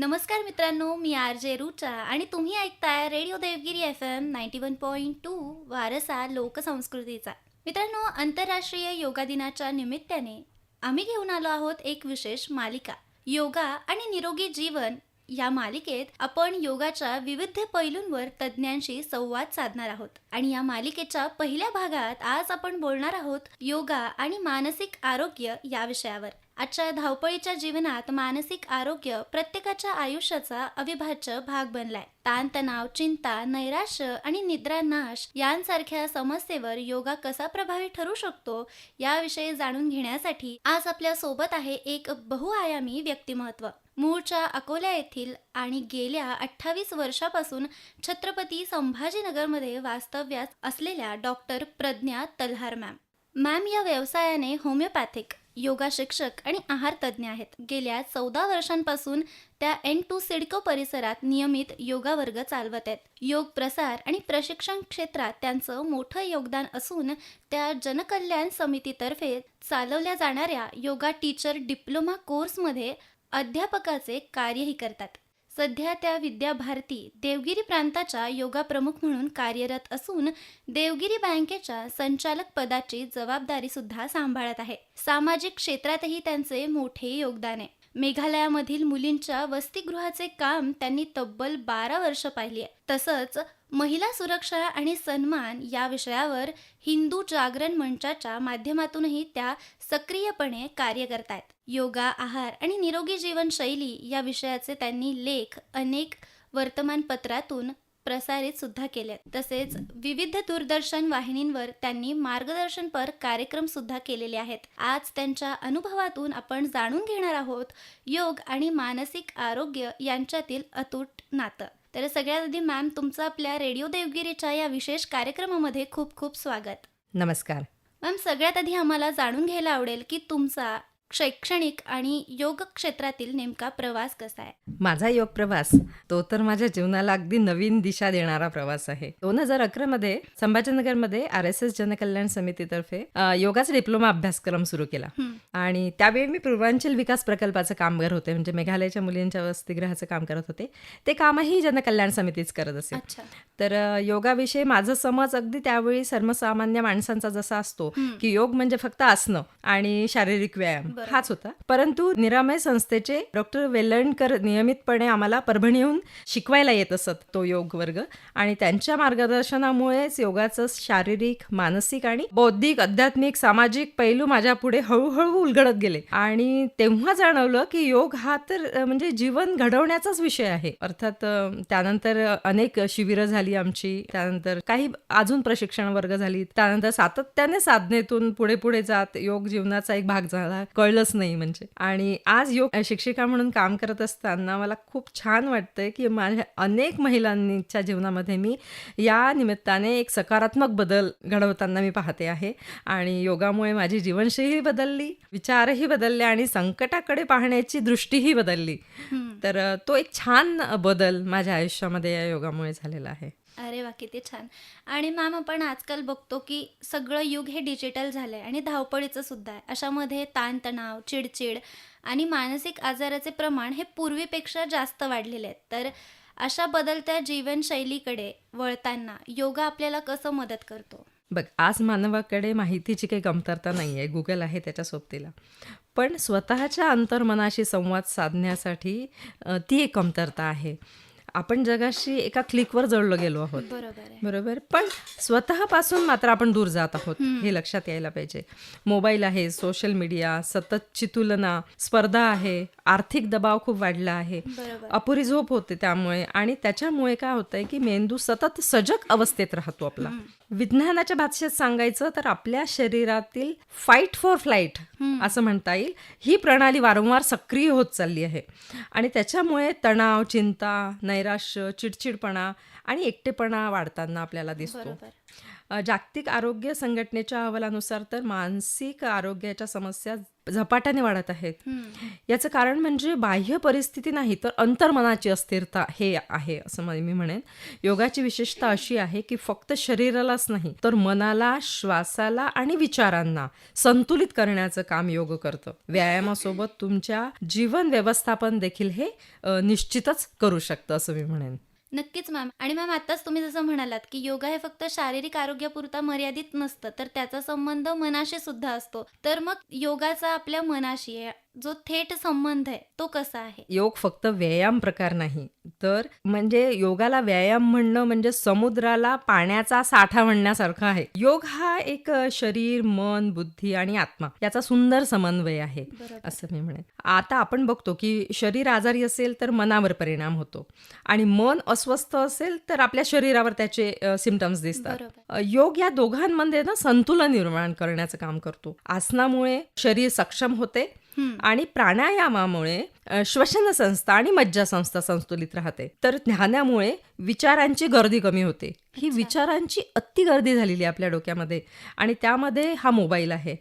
नमस्कार मित्रांनो, मी R J Rucha आणि तुम्ही ऐकताय रेडिओ देवगिरी FM 91.2 वारसा लोकसंस्कृतीचा. मित्रांनो, आंतरराष्ट्रीय योगा दिनाच्या निमित्ताने आम्ही घेऊन आलो आहोत एक विशेष मालिका, योगा आणि निरोगी जीवन. या मालिकेत आपण योगाच्या विविध पैलूंवर तज्ज्ञांशी संवाद साधणार आहोत आणि या मालिकेच्या पहिल्या भागात आज आपण बोलणार आहोत योगा आणि मानसिक आरोग्य या विषयावर. आजच्या धावपळीच्या जीवनात मानसिक आरोग्य प्रत्येकाच्या आयुष्याचा अविभाज्य भाग बनलाय. ताणतणाव, चिंता, नैराश्य आणि निद्रानाश यांसारख्या समस्येवर योगा कसा प्रभावी ठरू शकतो याविषयी जाणून घेण्यासाठी आज आपल्या सोबत आहे एक बहुआयामी व्यक्तिमत्व. मूळच्या अकोला येथील आणि गेल्या 28 वर्षापासून छत्रपती संभाजीनगरमध्ये वास्तव्यास असलेल्या डॉक्टर प्रज्ञा तल्हार मॅम या व्यवसायाने होमिओपॅथिक योगा शिक्षक आणि आहार तज्ज्ञ आहेत. गेल्या 14 वर्षांपासून त्या N2 सिडको परिसरात नियमित योगा वर्ग चालवत आहेत. योग प्रसार आणि प्रशिक्षण क्षेत्रात त्यांचं मोठं योगदान असून त्या जनकल्याण समितीतर्फे चालवल्या जाणाऱ्या योगा टीचर डिप्लोमा कोर्समध्ये अध्यापकाचे कार्यही करतात. सध्या त्या विद्याभारती देवगिरी प्रांताच्या योगा प्रमुख म्हणून कार्यरत असून देवगिरी बँकेच्या संचालक पदाची जबाबदारी सुद्धा सांभाळत आहे. सामाजिक क्षेत्रातही त्यांचे मोठे योगदान आहे. मेघालयामधील मुलींच्या वसतिगृहाचे काम त्यांनी तब्बल 12 वर्ष पाहिली आहे. तसंच महिला सुरक्षा आणि सन्मान या विषयावर हिंदू जागरण मंचाच्या माध्यमातूनही त्या सक्रियपणे कार्य करतायत. योगा, आहार आणि निरोगी जीवनशैली या विषयाचे त्यांनी लेख अनेक वर्तमानपत्रातून प्रसारित सुद्धा केले. तसेच विविध दूरदर्शन वाहिनींवर त्यांनी मार्गदर्शनपर कार्यक्रम सुद्धा केलेले आहेत. आज त्यांच्या अनुभवातून आपण जाणून घेणार आहोत योग आणि मानसिक आरोग्य यांच्यातील अतूट नातं. तर सगळ्यात आधी मॅम, तुमचं आपल्या रेडिओ देवगिरीच्या या विशेष कार्यक्रमामध्ये खूप खूप स्वागत. नमस्कार. मॅम, सगळ्यात आधी आम्हाला जाणून घ्यायला आवडेल की तुमचा शैक्षणिक आणि योग क्षेत्रातील नेमका प्रवास कसा आहे? माझा योग प्रवास तो तर माझ्या जीवनाला अगदी नवीन दिशा देणारा प्रवास आहे. 2011 मध्ये संभाजीनगरमध्ये RSS जनकल्याण समितीतर्फे योगाचा डिप्लोमा अभ्यासक्रम सुरू केला आणि त्यावेळी मी पूर्वांचल विकास प्रकल्पाचं काम करत होते. म्हणजे मेघालयच्या मुलींच्या वसतिगृहाचं काम करत होते. ते कामही जनकल्याण समितीच करत असे. तर योगाविषयी माझं समज अगदी त्यावेळी सर्वसामान्य माणसांचा जसा असतो की योग म्हणजे फक्त आसनं आणि शारीरिक व्यायाम हाच होता. परंतु निरामय संस्थेचे डॉक्टर वेलणकर नियमितपणे आम्हाला परभणीहून शिकवायला येत असत तो योग वर्ग आणि त्यांच्या मार्गदर्शनामुळेच योगाचं शारीरिक, मानसिक आणि बौद्धिक, आध्यात्मिक, सामाजिक पैलू माझ्या पुढे हळूहळू उलगडत गेले आणि तेव्हा जाणवलं की योग हा तर म्हणजे जीवन घडवण्याचाच विषय आहे. अर्थात त्यानंतर अनेक शिबिरं झाली आमची, त्यानंतर काही अजून प्रशिक्षण वर्ग झाली, त्यानंतर सातत्याने साधनेतून पुढे पुढे जात योग जीवनाचा एक भाग झाला, कळलंच नाही म्हणजे. आणि आज योग शिक्षिका म्हणून काम करत असताना मला खूप छान वाटतंय की माझ्या अनेक महिलांच्या जीवनामध्ये मी या निमित्ताने एक सकारात्मक बदल घडवताना मी पाहते आहे आणि योगामुळे माझी जीवनशैली बदलली, विचारही बदलले आणि संकटाकडे पाहण्याची दृष्टीही बदलली. तर तो एक छान बदल माझ्या आयुष्यामध्ये या योगामुळे झालेला आहे. अरे वा, किती छान. आणि मॅम, आपण आजकाल बघतो की सगळं युग हे डिजिटल झालं आहे आणि धावपळीचं सुद्धा आहे. अशामध्ये ताणतणाव, चिडचिड आणि मानसिक आजाराचे प्रमाण हे पूर्वीपेक्षा जास्त वाढलेले आहेत. तर अशा बदलत्या जीवनशैलीकडे वळताना योगा आपल्याला कसं मदत करतो? बघ, आज मानवाकडे माहितीची काही कमतरता नाही आहे, गुगल आहे त्याच्या सोबतीला. पण स्वतःच्या अंतर्मनाशी संवाद साधण्यासाठी ती एक कमतरता आहे. आपण जगाशी एका क्लिकवर जोडलो गेलो आहोत, बरोबर, पण स्वतःपासून मात्र आपण दूर जात आहोत, हे लक्षात यायला पाहिजे. मोबाईल आहे, सोशल मीडिया, सततची तुलना, स्पर्धा आहे, आर्थिक दबाव खूप वाढला आहे, अपुरी झोप होते त्यामुळे आणि त्याच्यामुळे काय होतंय की मेंदू सतत सजग अवस्थेत राहतो आपला. विज्ञानाच्या भाषेत सांगायचं तर आपल्या शरीरातील फाईट फॉर फ्लाईट असं म्हणता येईल, ही प्रणाली वारंवार सक्रिय होत चालली आहे आणि त्याच्यामुळे तणाव, चिंता, नैराश्य, चिडचिडपणा आणि एकटेपणा वाढताना आपल्याला दिसतो. जागतिक आरोग्य संघटनेच्या अहवालानुसार तर मानसिक आरोग्याच्या समस्या झपाट्याने वाढत आहेत. याचं कारण म्हणजे बाह्य परिस्थिती नाही तर अंतर्मनाची अस्थिरता हे आहे असं मी म्हणेन. योगाची विशेषता अशी आहे की फक्त शरीरालाच नाही तर मनाला, श्वासाला आणि विचारांना संतुलित करण्याचं काम योग करतं. व्यायामासोबत तुमच्या जीवन व्यवस्थापन देखील हे निश्चितच करू शकतं असं मी म्हणेन. नक्कीच मॅम. आणि मॅम, आताच तुम्ही जसं म्हणालात की योगा हे फक्त शारीरिक आरोग्यापुरता मर्यादित नसतं, तर त्याचा संबंध मनाशी सुद्धा असतो. तर मग योगाचा आपल्या मनाशी जो थेट संबंध आहे तो कसा आहे? योग फक्त व्यायाम प्रकार नाही तर म्हणजे योगाला व्यायाम म्हणणं म्हणजे समुद्राला पाण्याचा साठा म्हणण्यासारखं आहे. योग हा एक शरीर, मन, बुद्धी आणि आत्मा याचा सुंदर समन्वय आहे असं मी म्हणेन. आता आपण बघतो की शरीर आजारी असेल तर मनावर परिणाम होतो आणि मन अस्वस्थ असेल तर आपल्या शरीरावर त्याचे सिम्पटम्स दिसतात. योग या दोघांमध्ये ना संतुलन निर्माण करण्याचं काम करतो. आसनामुळे शरीर सक्षम होते आणि प्राणायामामुळे श्वसन संस्था आणि मज्जासंस्था संतुलित राहते. तर ध्यानामुळे विचारांची गर्दी कमी होते. ही विचारांची अति गर्दी झालेली आहे आपल्या डोक्यामध्ये आणि त्यामध्ये हा मोबाईल आहे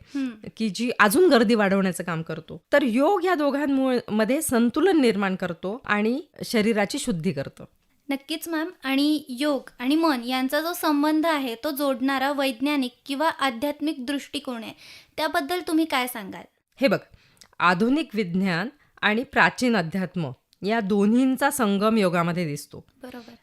की जी अजून गर्दी वाढवण्याचं काम करतो. तर योग या दोघांमध्ये संतुलन निर्माण करतो आणि शरीराची शुद्धी करतो. नक्कीच मॅम. आणि योग आणि मन यांचा जो संबंध आहे तो जोडणारा वैज्ञानिक किंवा आध्यात्मिक दृष्टिकोन आहे, त्याबद्दल तुम्ही काय सांगाल? हे बघ, आधुनिक विज्ञान आणि प्राचीन अध्यात्म या दोन्हींचा संगम योगामध्ये दिसतो.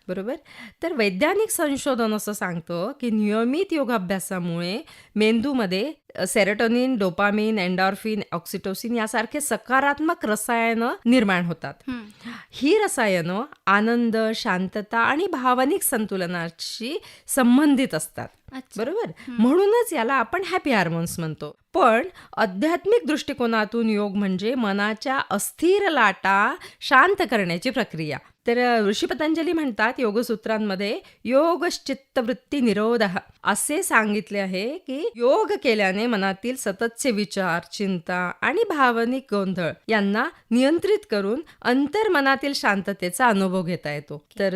बरोबर. तर वैज्ञानिक संशोधन असं सांगतं की नियमित योगाभ्यासामुळे मेंदूमध्ये सेरोटोनिन, डोपामिन, एंडॉर्फिन, ऑक्सिटोसिन यासारखे सकारात्मक रसायनं निर्माण होतात. ही रसायनं आनंद, शांतता आणि भावनिक संतुलनाशी संबंधित असतात. बरोबर. म्हणूनच याला आपण हॅपी हार्मोन्स म्हणतो. पण आध्यात्मिक दृष्टिकोनातून योग म्हणजे मनाच्या अस्थिर लाटा शांत करण्याची प्रक्रिया. तर ऋषी पतंजली म्हणतात योगसूत्रांमध्ये योगश्चित्तवृत्ती निरोधः असे सांगितले आहे की योग केल्याने मनातील सततचे विचार, चिंता आणि भावनिक गोंधळ यांना नियंत्रित करून अंतर्मनातील शांततेचा अनुभव घेता येतो. तर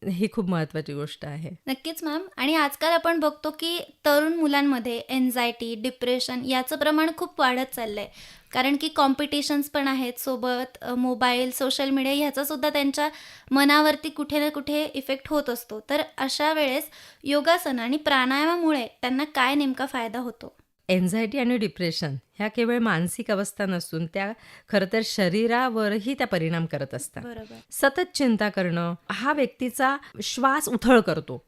ही खूप महत्वाची गोष्ट आहे. नक्कीच मॅम. आणि आजकाल आपण बघतो की तरुण मुलांमध्ये एन्झायटी, डिप्रेशन याचं प्रमाण खूप वाढत चाललंय. कारण की कॉम्पिटिशन्स पण आहेत, सोबत मोबाईल, सोशल मीडिया ह्याचा सुद्धा त्यांच्या मनावरती कुठे ना कुठे इफेक्ट होत असतो. तर अशा वेळेस योगासन आणि प्राणायामामुळे त्यांना काय नेमका फायदा होतो? एन्झायटी आणि डिप्रेशन ह्या केवळ मानसिक अवस्था नसून त्या खरं तर शरीरावरही त्या परिणाम करत असतात. सतत चिंता करणं हा व्यक्तीचा श्वास उथळ करतो.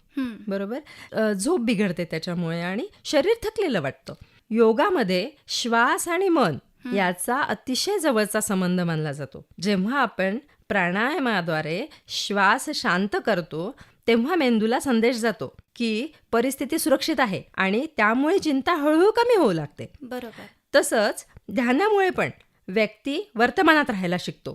बरोबर. झोप बिघडते त्याच्यामुळे आणि शरीर थकलेलं वाटतं. योगामध्ये श्वास आणि मन याचा अतिशय जवळचा संबंध मानला जातो. जेव्हा आपण प्राणायामाद्वारे श्वास शांत करतो तेव्हा मेंदूला संदेश जातो की परिस्थिती सुरक्षित आहे आणि त्यामुळे चिंता हळूहळू कमी होऊ लागते. बरोबर. तसंच ध्यानामुळे पण व्यक्ती वर्तमानात राहायला शिकतो.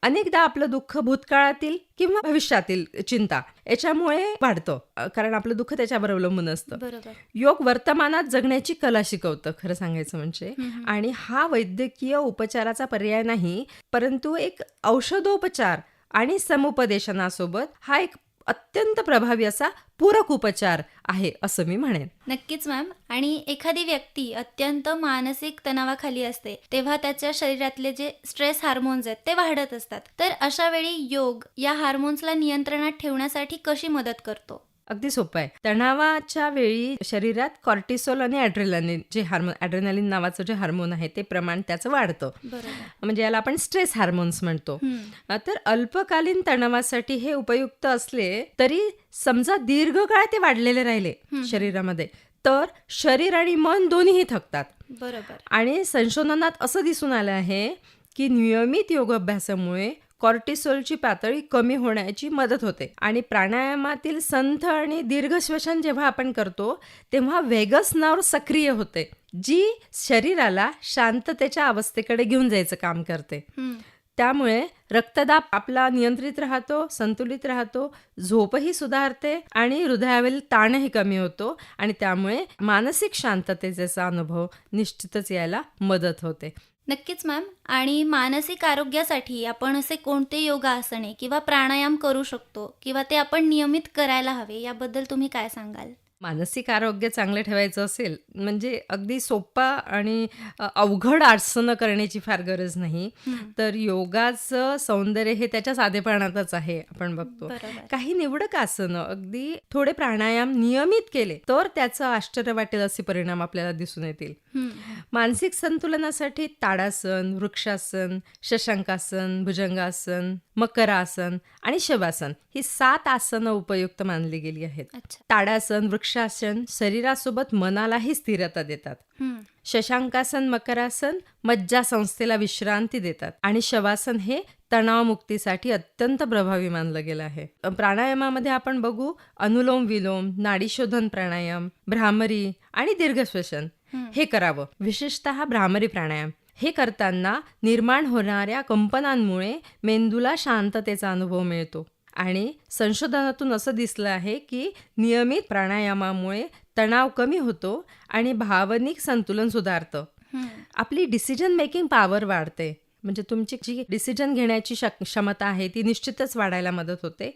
अनेकदा आपलं दुःख भूतकाळातील किंवा भविष्यातील चिंता याच्यामुळे वाढतं, कारण आपलं दुःख त्याच्यावर अवलंबून असतं. योग वर्तमानात जगण्याची कला शिकवतं खरं सांगायचं म्हणजे. आणि हा वैद्यकीय उपचाराचा पर्याय नाही, परंतु एक औषधोपचार आणि समुपदेशनासोबत हा एक अत्यंत प्रभावी असा पूरक उपचार आहे असं मी म्हणेन. नक्कीच मॅम. आणि एखादी व्यक्ती अत्यंत मानसिक तणावाखाली असते तेव्हा त्याच्या शरीरातले जे स्ट्रेस हार्मोन्स आहेत ते वाढत असतात. तर अशा वेळी योग या हार्मोन्सला नियंत्रणात ठेवण्यासाठी कशी मदत करतो? अगदी सोपं आहे. तणावाच्या वेळी शरीरात कॉर्टिसोल आणि ॲड्रेनालिन नावाचं जे हार्मोन आहे ते प्रमाण त्याचं वाढतं. म्हणजे याला आपण स्ट्रेस हार्मोन्स म्हणतो. तर अल्पकालीन तणावासाठी हे उपयुक्त असले तरी समजा दीर्घकाळ ते वाढलेले राहिले शरीरामध्ये तर शरीर आणि मन दोन्हीही थकतात. बरोबर. आणि संशोधनात असं दिसून आलं आहे की नियमित योगाभ्यासामुळे कॉर्टिसोलची पातळी कमी होण्याची मदत होते. आणि प्राणायामातील संथ आणि दीर्घ श्वसन जेव्हा आपण करतो तेव्हा वेगस नर्व सक्रिय होते, जी शरीराला शांततेच्या अवस्थेकडे घेऊन जायचं काम करते. त्यामुळे रक्तदाब आपला नियंत्रित राहतो, संतुलित राहतो, झोपही सुधारते आणि हृदयावरील ताणही कमी होतो आणि त्यामुळे मानसिक शांततेचा अनुभव निश्चितच यायला मदत होते. नक्कीच मॅम. आणि मानसिक आरोग्यासाठी आपण असे कोणते योगासने किंवा प्राणायाम करू शकतो किंवा ते आपण नियमित करायला हवे याबद्दल तुम्ही काय सांगाल? मानसिक आरोग्य चांगलं ठेवायचं असेल म्हणजे अगदी सोपा आणि अवघड आसनं करण्याची फार गरज नाही. तर योगाचं सौंदर्य हे त्याच्या साधेपणातच आहे. आपण बघतो बरोबर. काही निवडक आसनं अगदी थोडे प्राणायाम नियमित केले तर त्याचं आश्चर्य वाटेल असे परिणाम आपल्याला दिसून येतील. मानसिक संतुलनासाठी ताडासन, वृक्षासन, शशांकासन, भुजंगासन, मकरासन आणि शवासन ही 7 आसनं उपयुक्त मानली गेली आहेत. अच्छा. ताडासन, वृक्षासन शरीरासोबत मनालाही स्थिरता देतात. शशांकासन, मकरासन मज्जा संस्थेला विश्रांती देतात आणि शवासन हे तणावमुक्तीसाठी अत्यंत प्रभावी मानलं गेलं आहे. प्राणायामामध्ये आपण बघू अनुलोम विलोम, नाडीशोधन प्राणायाम, भ्रामरी आणि दीर्घश्वसन हे करावं. विशेषतः भ्रामरी प्राणायाम हे करताना निर्माण होणाऱ्या कंपनांमुळे मेंदूला शांततेचा अनुभव मिळतो आणि संशोधनातून असं दिसलं आहे की नियमित प्राणायामामुळे तणाव कमी होतो आणि भावनिक संतुलन सुधारतं. आपली डिसिजन मेकिंग पॉवर वाढते. म्हणजे तुमची जी डिसिजन घेण्याची क्षमता आहे ती निश्चितच वाढायला मदत होते.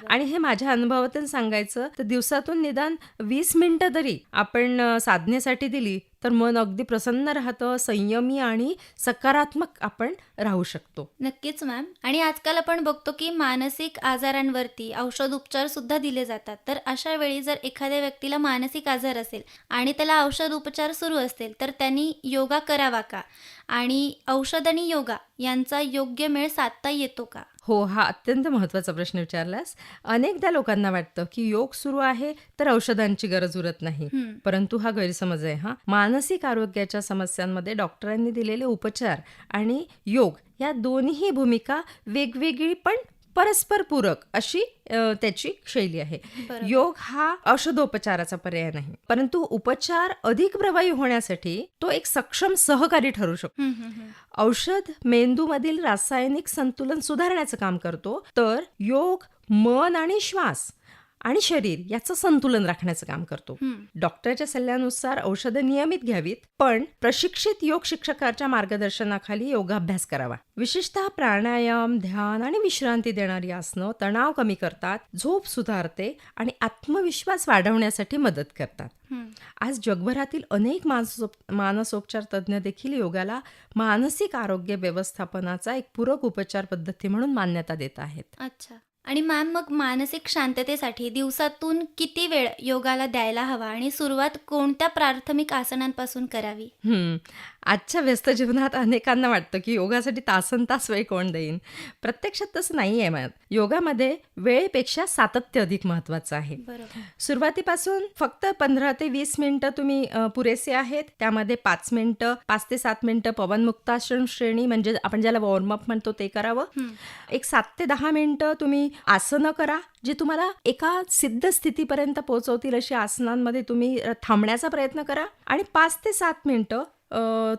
आणि हे माझ्या अनुभवातून सांगायचं तर दिवसातून निदान 20 मिनिटं तरी आपण साधनेसाठी दिली तर मन अगदी प्रसन्न राहतं, संयमी आणि सकारात्मक आपण राहू शकतो. नक्कीच मॅम. आणि आजकाल आपण बघतो की मानसिक आजारांवरती औषध उपचार सुद्धा दिले जातात. तर अशा वेळी जर एखाद्या व्यक्तीला मानसिक आजार असेल आणि त्याला औषध उपचार सुरू असतील तर त्यांनी योगा करावा का? आणि औषध आणि योगा यांचा योग्य मेळ साधता येतो का? हो, हा अत्यंत महत्त्वाचा प्रश्न विचारलास. अनेकदा लोकांना वाटतं की योग सुरू आहे तर औषधांची गरज उरत नाही. परंतु हा गैरसमज आहे. मानसिक आरोग्याच्या समस्यांमध्ये डॉक्टरांनी दिलेले उपचार आणि योग या दोन्ही भूमिका वेगवेगळी पण परस्पर पूरक अशी त्याची शैली आहे. योग हा औषधोपचाराचा पर्याय नाही, परंतु उपचार अधिक प्रभावी होण्यासाठी तो एक सक्षम सहकारी ठरू शकतो. औषध मेंदूमधील रासायनिक संतुलन सुधारण्याचं काम करतो, तर योग मन आणि श्वास आणि शरीर याचं संतुलन राखण्याचं काम करतो. डॉक्टरच्या सल्ल्यानुसार औषधं नियमित घ्यावीत, पण प्रशिक्षित योग शिक्षकाच्या मार्गदर्शनाखाली योगाभ्यास करावा. विशेषतः प्राणायाम, ध्यान आणि विश्रांती देणारी आसनं तणाव कमी करतात, झोप सुधारते आणि आत्मविश्वास वाढवण्यासाठी मदत करतात. आज जगभरातील अनेक मानसोपचार तज्ज्ञ देखील योगाला मानसिक आरोग्य व्यवस्थापनाचा एक पूरक उपचार पद्धती म्हणून मान्यता देत आहेत. अच्छा. आणि मॅम, मग मानसिक शांततेसाठी दिवसातून किती वेळ योगाला द्यायला हवा आणि सुरुवात कोणत्या प्राथमिक आसनांपासून करावी? आजच्या व्यस्त जीवनात अनेकांना वाटतं की योगासाठी तासनतास वेळ कोण देईन. प्रत्यक्षात तसं नाही आहे. योगामध्ये वेळेपेक्षा सातत्य अधिक महत्त्वाचं आहे. सुरुवातीपासून फक्त 15 ते 20 मिनिटं तुम्ही पुरेसे आहेत. त्यामध्ये 5 ते 7 मिनिटं पवनमुक्तासन श्रेणी म्हणजे आपण ज्याला वॉर्मअप म्हणतो ते करावं. एक 7 ते 10 मिनिटं तुम्ही आसनं करा जे तुम्हाला एका सिद्ध स्थितीपर्यंत पोहोचवतील अशी आसनांमध्ये तुम्ही थांबण्याचा प्रयत्न करा. आणि 5 ते 7 मिनिटं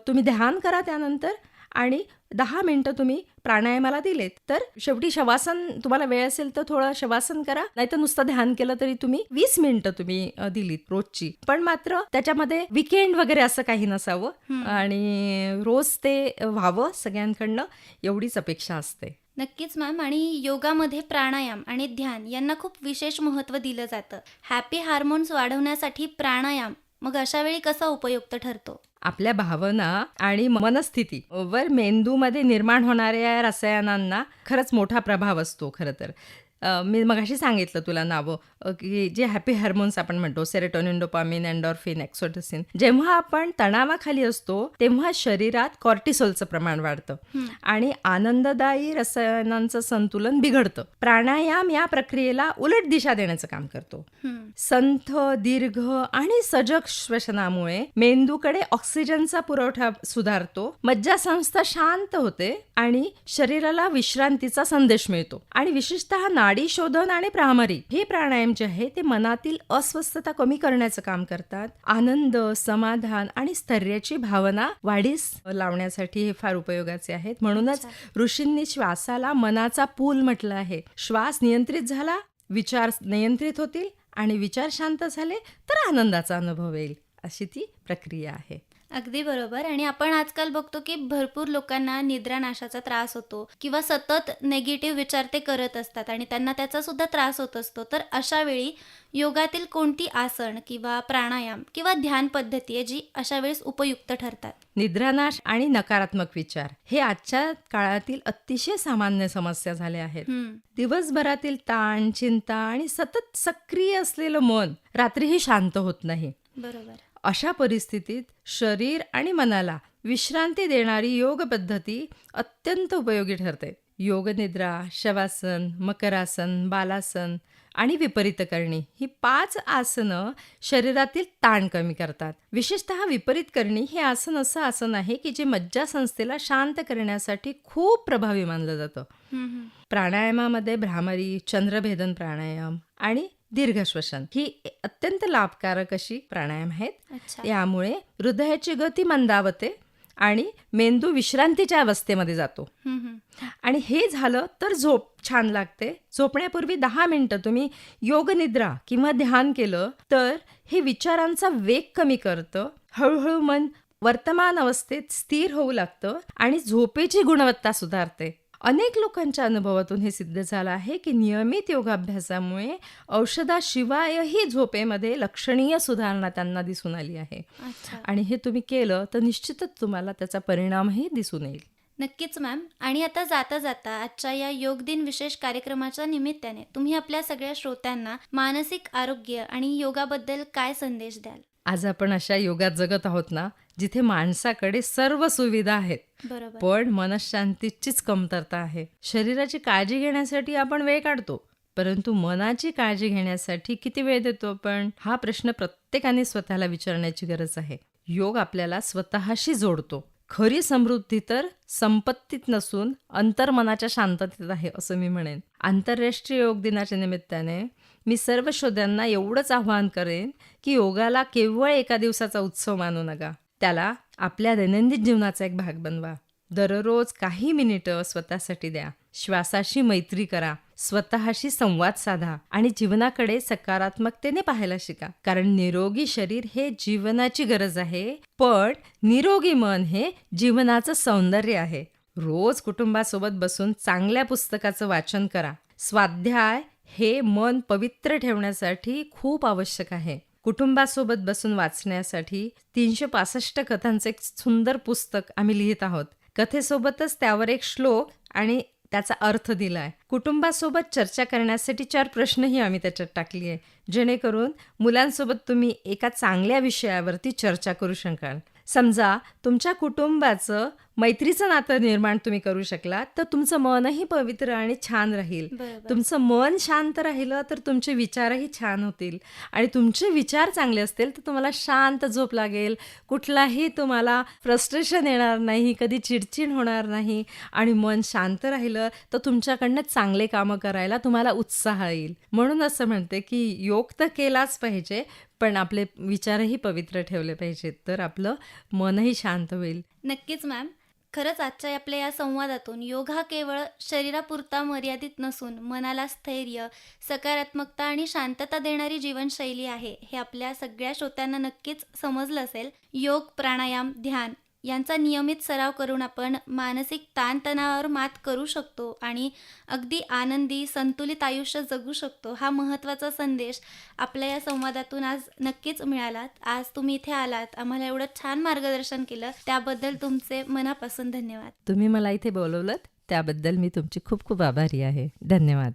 तुम्ही ध्यान करा त्यानंतर. आणि 10 मिनिटं तुम्ही प्राणायामाला दिलेत तर शेवटी शवासन तुम्हाला वेळ असेल तर थोडं शवासन करा, नाहीतर नुसतं ध्यान केलं तरी तुम्ही 20 मिनिटं तुम्ही दिलीत रोजची. पण मात्र त्याच्यामध्ये विकेंड वगैरे असं काही नसावं आणि रोज ते व्हावं सगळ्यांकडनं, एवढीच अपेक्षा असते. नक्कीच मॅम. आणि योगामध्ये प्राणायाम आणि ध्यान यांना खूप विशेष महत्त्व दिलं जातं. हॅपी हार्मोन्स वाढवण्यासाठी प्राणायाम मग अशा वेळी कसा उपयुक्त ठरतो? आपल्या भावना आणि मनस्थिती वर मेंदूमध्ये निर्माण होणाऱ्या रसायनांना खरंच मोठा प्रभाव असतो. खरं तर मी मगाशी सांगितलं तुला नावं की जे हॅपी हार्मोन्स आपण म्हणतो, सेरोटोनिन, डोपामिन, एंडोर्फिन, ऑक्सिटोसिन. जेव्हा आपण तणावाखाली असतो तेव्हा शरीरात कॉर्टिसोलचं प्रमाण वाढतं आणि आनंददायी रसायनांचं संतुलन बिघडतं. प्राणायाम या प्रक्रियेला उलट दिशा देण्याचं काम करतो. संथ, दीर्घ आणि सजग श्वसनामुळे मेंदूकडे ऑक्सिजनचा पुरवठा सुधारतो, मज्जासंस्था शांत होते आणि शरीराला विश्रांतीचा संदेश मिळतो. आणि विशेषतः नाडी शोधन आणि भ्रामरी हे प्राणायाम जे आहे ते मनातील अस्वस्थता कमी करण्याचं काम करतात. आनंद, समाधान आणि स्थैर्याची भावना वाढीस लावण्यासाठी हे फार उपयोगाचे आहेत. म्हणूनच ऋषींनी श्वासाला मनाचा पूल म्हटलं आहे. श्वास नियंत्रित झाला, विचार नियंत्रित होतील आणि विचार शांत झाले तर आनंदाचा अनुभव येईल, अशी ती प्रक्रिया आहे. अगदी बरोबर. आणि आपण आजकाल बघतो की भरपूर लोकांना निद्रानाशाचा त्रास होतो किंवा सतत नेगेटिव्ह विचार ते करत असतात आणि त्यांना त्याचा सुद्धा त्रास होत असतो. तर अशा वेळी योगातील कोणती आसन किंवा प्राणायाम किंवा ध्यान पद्धती आहे जी अशा वेळेस उपयुक्त ठरतात? निद्रानाश आणि नकारात्मक विचार हे आजच्या काळातील अतिशय सामान्य समस्या झाल्या आहेत. दिवसभरातील ताण, चिंता आणि सतत सक्रिय असलेलं मन रात्रीही शांत होत नाही. बरोबर. अशा परिस्थितीत शरीर आणि मनाला विश्रांती देणारी योग पद्धती अत्यंत उपयोगी ठरते. योगनिद्रा, शवासन, मकरासन, बालासन आणि विपरीत करणी ही 5 आसनं शरीरातील ताण कमी करतात. विशेषतः विपरीत करणी हे आसन असं आसन आहे की जे मज्जासंस्थेला शांत करण्यासाठी खूप प्रभावी मानलं जातं. प्राणायामामध्ये भ्रामरी, चंद्रभेदन प्राणायाम आणि दीर्घ श्वसन ही अत्यंत लाभकारक अशी प्राणायाम आहेत. अच्छा. यामुळे हृदयाची गती मंदावते आणि मेंदू विश्रांतीच्या अवस्थेमध्ये जातो. आणि हे झालं तर झोप छान लागते. झोपण्यापूर्वी 10 मिनिटं तुम्ही योगनिद्रा किंवा ध्यान केलं तर हे विचारांचा वेग कमी करतं. हळूहळू मन वर्तमान अवस्थेत स्थिर होऊ लागतं आणि झोपेची गुणवत्ता सुधारते. अनेक लोकांच्या अनुभवातून हे सिद्ध झालं आहे की नियमित योगाभ्यासामुळे औषधाशिवायही झोपेमध्ये लक्षणीय सुधारणा त्यांना दिसून आली आहे. अच्छा. आणि हे तुम्ही केलं तर निश्चितच तुम्हाला त्याचा परिणामही दिसून येईल. नक्कीच मॅम. आणि आता जाता जाता आजच्या या योग दिन विशेष कार्यक्रमाच्या निमित्ताने तुम्ही आपल्या सगळ्या श्रोत्यांना मानसिक आरोग्य आणि योगाबद्दल काय संदेश द्याल? आज आपण अशा योगात जगत आहोत ना जिथे माणसाकडे सर्व सुविधा आहेत, बरोबर. पण मनशांतीचीच कमतरता आहे. शरीराची काळजी घेण्यासाठी आपण वेळ काढतो, परंतु मनाची काळजी घेण्यासाठी किती वेळ देतो आपण? हा प्रश्न प्रत्येकाने स्वतःला विचारण्याची गरज आहे. योग आपल्याला स्वतःशी जोडतो. खरी समृद्धी तर संपत्तीत नसून अंतर्मनाच्या शांततेत आहे असं मी म्हणेन. आंतरराष्ट्रीय योग दिनाच्या निमित्ताने मी सर्व श्रोत्यांना एवढंच आवाहन करेन की योगाला केवळ एका दिवसाचा उत्सव मानू नका. त्याला आपल्या दैनंदिन जीवनाचा एक भाग बनवा. दररोज काही मिनिटं स्वतःसाठी द्या. श्वासाशी मैत्री करा, स्वतःशी संवाद साधा आणि जीवनाकडे सकारात्मकतेने पाहायला शिका. कारण निरोगी शरीर हे जीवनाची गरज आहे, पण निरोगी मन हे जीवनाचं सौंदर्य आहे. रोज कुटुंबासोबत बसून चांगल्या पुस्तकाचं वाचन करा. स्वाध्याय हे मन पवित्र ठेवण्यासाठी खूप आवश्यक आहे. कुटुंबासोबत बसून वाचण्यासाठी 365 कथांचं एक सुंदर पुस्तक आम्ही लिहित आहोत. कथेसोबतच त्यावर एक श्लोक आणि त्याचा अर्थ दिलाय. कुटुंबासोबत चर्चा करण्यासाठी 4 प्रश्नही आम्ही त्याच्यात टाकली आहे, जेणेकरून मुलांसोबत तुम्ही एका चांगल्या विषयावरती चर्चा करू शकाल. समजा तुमच्या कुटुंबाचं मैत्रीचं नातं निर्माण तुम्ही करू शकला तर तुमचं मनही पवित्र आणि छान राहील. बरोबर. तुमचं मन शांत राहिलं तर तुमचे विचारही छान होतील आणि तुमचे विचार चांगले असतील तर तुम्हाला शांत झोप लागेल. कुठलाही तुम्हाला फ्रस्ट्रेशन येणार नाही, कधी चिडचिड होणार नाही आणि मन शांत राहिलं तर तुमच्याकडनं चांगले कामं करायला तुम्हाला उत्साह येईल. म्हणून असं म्हणते की योग तर केलाच पाहिजे, पण आपले विचारही पवित्र ठेवले पाहिजेत, तर आपलं मनही शांत होईल. नक्कीच मॅम. खरंच आजच्या आपल्या या संवादातून योग हा केवळ शरीरापुरता मर्यादित नसून मनाला स्थैर्य, सकारात्मकता आणि शांतता देणारी जीवनशैली आहे हे आपल्या सगळ्या श्रोत्यांना नक्कीच समजलं असेल. योग, प्राणायाम, ध्यान यांचा नियमित सराव करून आपण मानसिक ताणतणावावर मात करू शकतो आणि अगदी आनंदी, संतुलित आयुष्य जगू शकतो. हा महत्त्वाचा संदेश आपल्या या संवादातून आज नक्कीच मिळाला. आज तुम्ही इथे आलात, आम्हाला एवढं छान मार्गदर्शन केलं, त्याबद्दल तुमचे मनापासून धन्यवाद. तुम्ही मला इथे बोलवलं त्याबद्दल मी तुमची खूप खूप आभारी आहे. धन्यवाद.